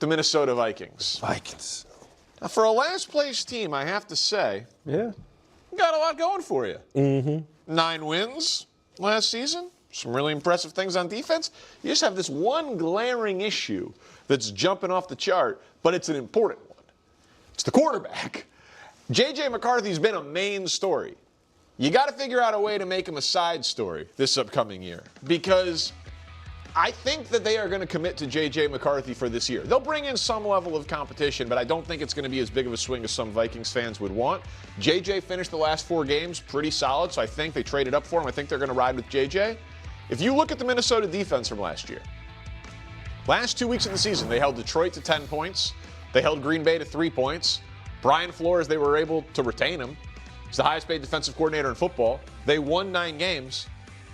with the Minnesota Vikings. Vikings. Now, for a last-place team, I have to say, Yeah. you got a lot going for you. Mm-hmm. 9 wins last season. Some really impressive things on defense. You just have this one glaring issue that's jumping off the chart, but it's an important one. It's the quarterback. J.J. McCarthy's been a main story. You got to figure out a way to make him a side story this upcoming year, because I think that they are going to commit to J.J. McCarthy for this year. They'll bring in some level of competition, but I don't think it's going to be as big of a swing as some Vikings fans would want. J.J. finished the last 4 games pretty solid, so I think they traded up for him. I think they're going to ride with J.J. If you look at the Minnesota defense from last year, last 2 weeks of the season, they held Detroit to 10 points. They held Green Bay to 3 points. Brian Flores, they were able to retain him. He's the highest paid defensive coordinator in football. They won 9 games.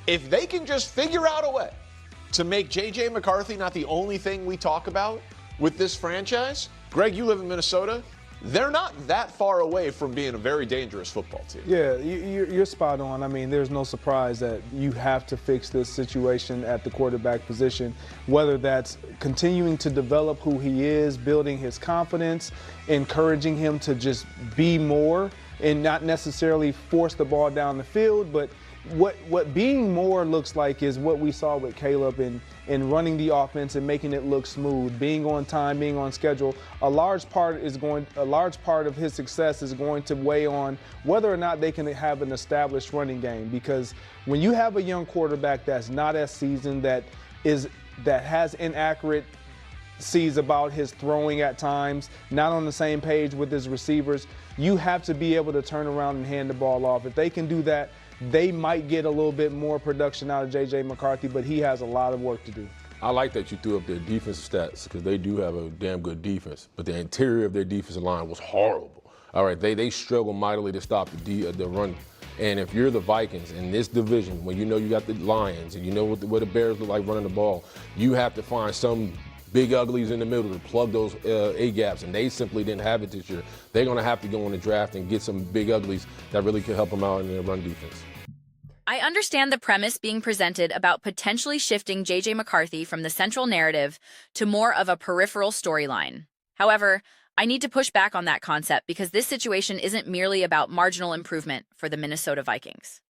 If they can just figure out a way to make J.J. McCarthy not the only thing we talk about with this franchise, Greg, you live in Minnesota, they're not that far away from being a very dangerous football team. Yeah, you're spot on. I mean, there's no surprise that you have to fix this situation at the quarterback position, whether that's continuing to develop who he is, building his confidence, encouraging him to just be more and not necessarily force the ball down the field, but what being more looks like is what we saw with Caleb in running the offense and making it look smooth, being on time, being on schedule. A large part of his success is going to weigh on whether or not they can have an established running game. Because when you have a young quarterback that's not as seasoned, that has inaccurate sees about his throwing at times, not on the same page with his receivers, you have to be able to turn around and hand the ball off. If they can do that, they might get a little bit more production out of J.J. McCarthy, but he has a lot of work to do. I like that you threw up their defensive stats because they do have a damn good defense, but the interior of their defensive line was horrible. All right, they struggle mightily to stop the run. And if you're the Vikings in this division, when you know you got the Lions and you know what the Bears look like running the ball, you have to find some big uglies in the middle to plug those A-gaps, and they simply didn't have it this year. They're going to have to go in the draft and get some big uglies that really can help them out in their run defense. I understand the premise being presented about potentially shifting J.J. McCarthy from the central narrative to more of a peripheral storyline. However, I need to push back on that concept because this situation isn't merely about marginal improvement for the Minnesota Vikings.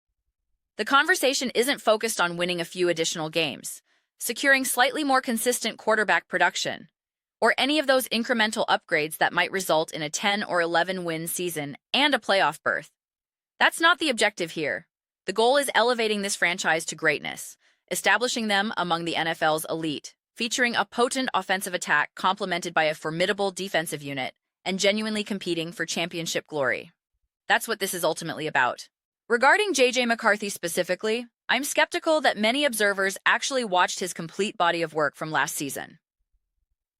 The conversation isn't focused on winning a few additional games, securing slightly more consistent quarterback production, or any of those incremental upgrades that might result in a 10 or 11 win season and a playoff berth. That's not the objective here. The goal is elevating this franchise to greatness, establishing them among the NFL's elite, featuring a potent offensive attack complemented by a formidable defensive unit, and genuinely competing for championship glory. That's what this is ultimately about. Regarding J.J. McCarthy specifically, I'm skeptical that many observers actually watched his complete body of work from last season.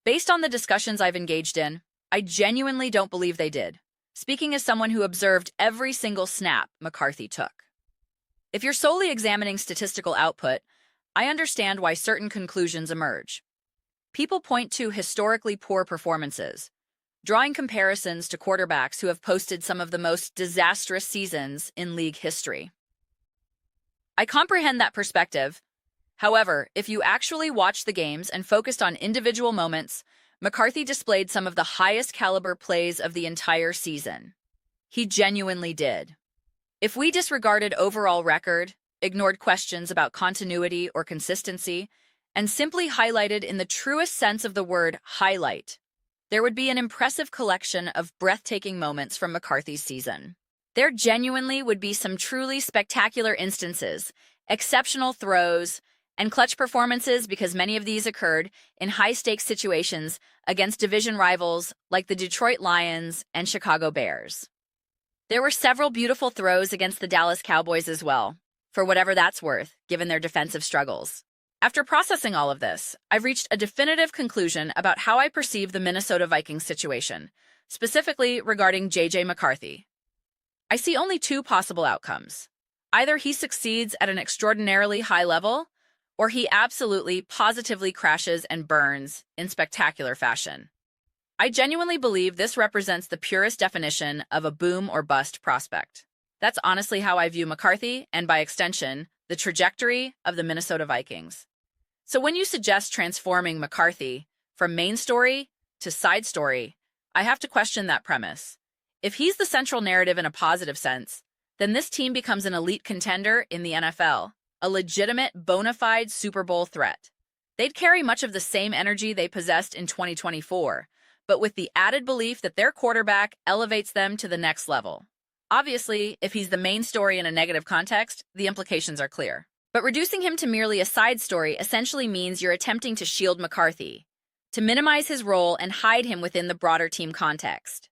Based on the discussions I've engaged in, I genuinely don't believe they did, speaking as someone who observed every single snap McCarthy took. If you're solely examining statistical output, I understand why certain conclusions emerge. People point to historically poor performances, drawing comparisons to quarterbacks who have posted some of the most disastrous seasons in league history. I comprehend that perspective. However, if you actually watched the games and focused on individual moments, McCarthy displayed some of the highest caliber plays of the entire season. He genuinely did. If we disregarded overall record, ignored questions about continuity or consistency, and simply highlighted in the truest sense of the word highlight, there would be an impressive collection of breathtaking moments from McCarthy's season. There genuinely would be some truly spectacular instances, exceptional throws, and clutch performances because many of these occurred in high-stakes situations against division rivals like the Detroit Lions and Chicago Bears. There were several beautiful throws against the Dallas Cowboys as well, for whatever that's worth, given their defensive struggles. After processing all of this, I've reached a definitive conclusion about how I perceive the Minnesota Vikings situation, specifically regarding J.J. McCarthy. I see only 2 possible outcomes. Either he succeeds at an extraordinarily high level, or he absolutely, positively crashes and burns in spectacular fashion. I genuinely believe this represents the purest definition of a boom or bust prospect. That's honestly how I view McCarthy and, by extension, the trajectory of the Minnesota Vikings. So when you suggest transforming McCarthy from main story to side story, I have to question that premise. If he's the central narrative in a positive sense, then this team becomes an elite contender in the NFL, a legitimate, bona fide Super Bowl threat. They'd carry much of the same energy they possessed in 2024, but with the added belief that their quarterback elevates them to the next level. Obviously, if he's the main story in a negative context, the implications are clear. But reducing him to merely a side story essentially means you're attempting to shield McCarthy, to minimize his role and hide him within the broader team context.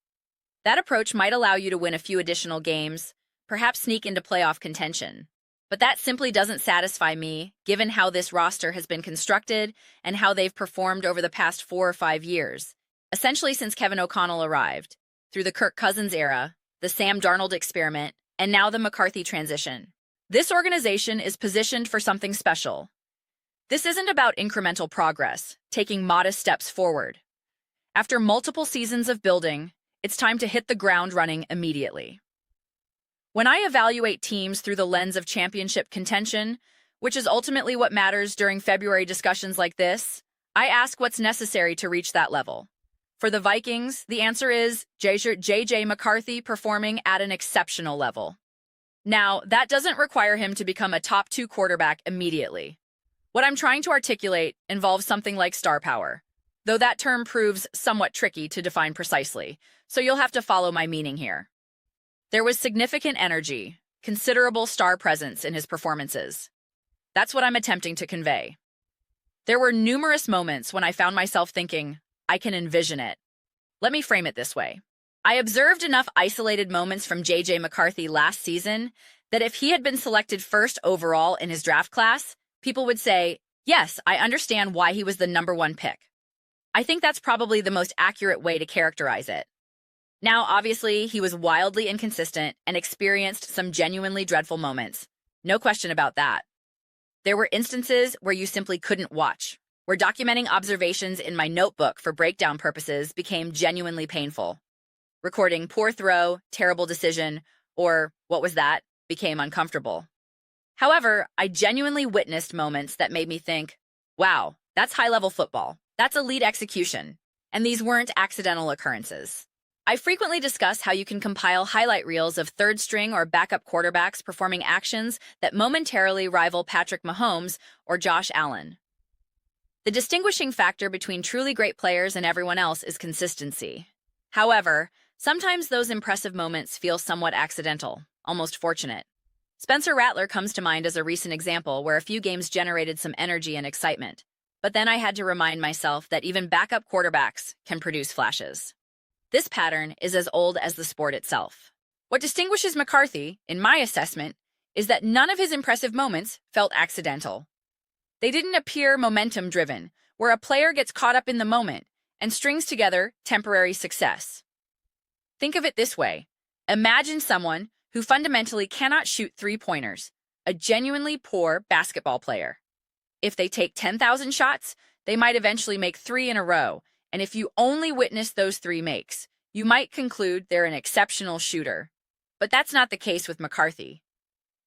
That approach might allow you to win a few additional games, perhaps sneak into playoff contention. But that simply doesn't satisfy me, given how this roster has been constructed and how they've performed over the past 4 or 5 years, essentially since Kevin O'Connell arrived, through the Kirk Cousins era, the Sam Darnold experiment, and now the McCarthy transition. This organization is positioned for something special. This isn't about incremental progress, taking modest steps forward. After multiple seasons of building, it's time to hit the ground running immediately. When I evaluate teams through the lens of championship contention, which is ultimately what matters during February discussions like this, I ask what's necessary to reach that level. For the Vikings, the answer is J.J. McCarthy performing at an exceptional level. Now, that doesn't require him to become a top 2 quarterback immediately. What I'm trying to articulate involves something like star power, though that term proves somewhat tricky to define precisely, so you'll have to follow my meaning here. There was significant energy, considerable star presence in his performances. That's what I'm attempting to convey. There were numerous moments when I found myself thinking, I can envision it. Let me frame it this way. I observed enough isolated moments from J.J. McCarthy last season that if he had been selected first overall in his draft class, people would say, yes, I understand why he was the number 1 pick. I think that's probably the most accurate way to characterize it. Now, obviously, he was wildly inconsistent and experienced some genuinely dreadful moments. No question about that. There were instances where you simply couldn't watch, where documenting observations in my notebook for breakdown purposes became genuinely painful. Recording poor throw, terrible decision, or what was that, became uncomfortable. However, I genuinely witnessed moments that made me think, wow, that's high-level football. That's elite execution. And these weren't accidental occurrences. I frequently discuss how you can compile highlight reels of third-string or backup quarterbacks performing actions that momentarily rival Patrick Mahomes or Josh Allen. The distinguishing factor between truly great players and everyone else is consistency. However, sometimes those impressive moments feel somewhat accidental, almost fortunate. Spencer Rattler comes to mind as a recent example where a few games generated some energy and excitement. But then I had to remind myself that even backup quarterbacks can produce flashes. This pattern is as old as the sport itself. What distinguishes McCarthy, in my assessment, is that none of his impressive moments felt accidental. They didn't appear momentum-driven, where a player gets caught up in the moment and strings together temporary success. Think of it this way. Imagine someone who fundamentally cannot shoot three-pointers, a genuinely poor basketball player. If they take 10,000 shots, they might eventually make 3 in a row, and if you only witness those 3 makes, you might conclude they're an exceptional shooter. But that's not the case with McCarthy.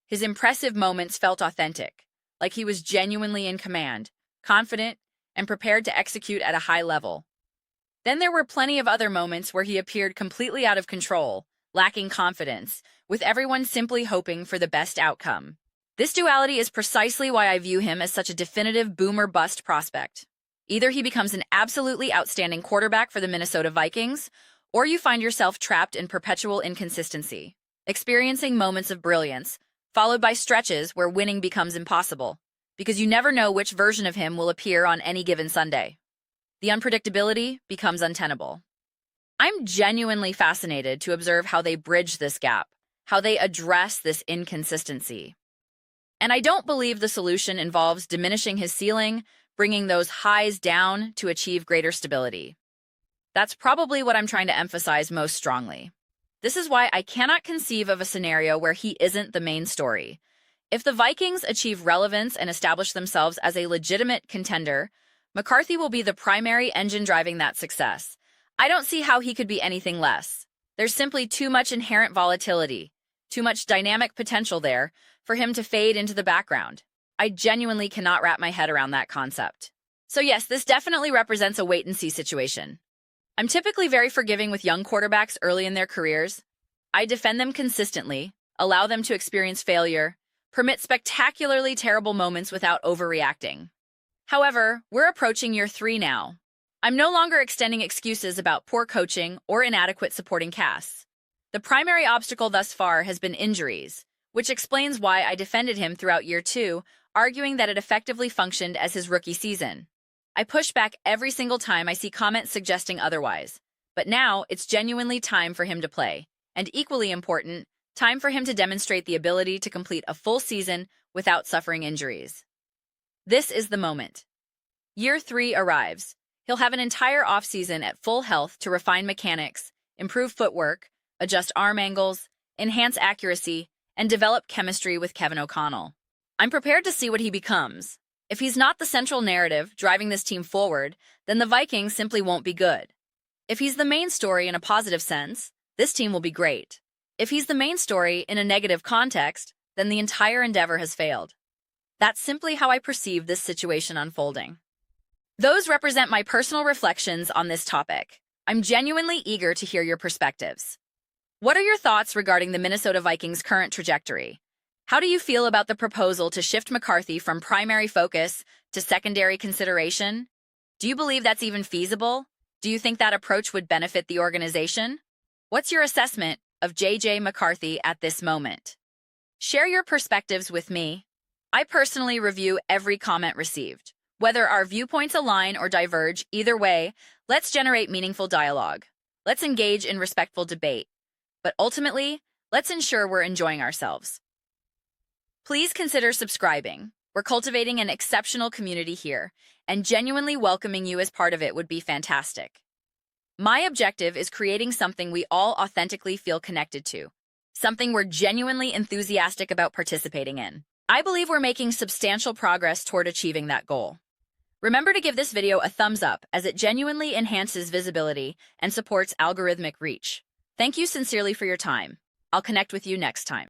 His impressive moments felt authentic, like he was genuinely in command, confident, and prepared to execute at a high level. Then there were plenty of other moments where he appeared completely out of control, lacking confidence, with everyone simply hoping for the best outcome. This duality is precisely why I view him as such a definitive boom-or-bust prospect. Either he becomes an absolutely outstanding quarterback for the Minnesota Vikings, or you find yourself trapped in perpetual inconsistency, experiencing moments of brilliance, followed by stretches where winning becomes impossible, because you never know which version of him will appear on any given Sunday. The unpredictability becomes untenable. I'm genuinely fascinated to observe how they bridge this gap, how they address this inconsistency. And I don't believe the solution involves diminishing his ceiling, bringing those highs down to achieve greater stability. That's probably what I'm trying to emphasize most strongly. This is why I cannot conceive of a scenario where he isn't the main story. If the Vikings achieve relevance and establish themselves as a legitimate contender, McCarthy will be the primary engine driving that success. I don't see how he could be anything less. There's simply too much inherent volatility, too much dynamic potential there for him to fade into the background. I genuinely cannot wrap my head around that concept. So yes, this definitely represents a wait-and-see situation. I'm typically very forgiving with young quarterbacks early in their careers. I defend them consistently, allow them to experience failure, permit spectacularly terrible moments without overreacting. However, we're approaching year 3 now. I'm no longer extending excuses about poor coaching or inadequate supporting casts. The primary obstacle thus far has been injuries, which explains why I defended him throughout year 2, arguing that it effectively functioned as his rookie season. I push back every single time I see comments suggesting otherwise, but now it's genuinely time for him to play, and equally important, time for him to demonstrate the ability to complete a full season without suffering injuries. This is the moment. Year 3 arrives. He'll have an entire offseason at full health to refine mechanics, improve footwork, adjust arm angles, enhance accuracy, and develop chemistry with Kevin O'Connell. I'm prepared to see what he becomes. If he's not the central narrative driving this team forward, then the Vikings simply won't be good. If he's the main story in a positive sense, this team will be great. If he's the main story in a negative context, then the entire endeavor has failed. That's simply how I perceive this situation unfolding. Those represent my personal reflections on this topic. I'm genuinely eager to hear your perspectives. What are your thoughts regarding the Minnesota Vikings' current trajectory? How do you feel about the proposal to shift McCarthy from primary focus to secondary consideration? Do you believe that's even feasible? Do you think that approach would benefit the organization? What's your assessment of J.J. McCarthy at this moment? Share your perspectives with me. I personally review every comment received. Whether our viewpoints align or diverge, either way, let's generate meaningful dialogue. Let's engage in respectful debate. But ultimately, let's ensure we're enjoying ourselves. Please consider subscribing. We're cultivating an exceptional community here, and genuinely welcoming you as part of it would be fantastic. My objective is creating something we all authentically feel connected to, something we're genuinely enthusiastic about participating in. I believe we're making substantial progress toward achieving that goal. Remember to give this video a thumbs up as it genuinely enhances visibility and supports algorithmic reach. Thank you sincerely for your time. I'll connect with you next time.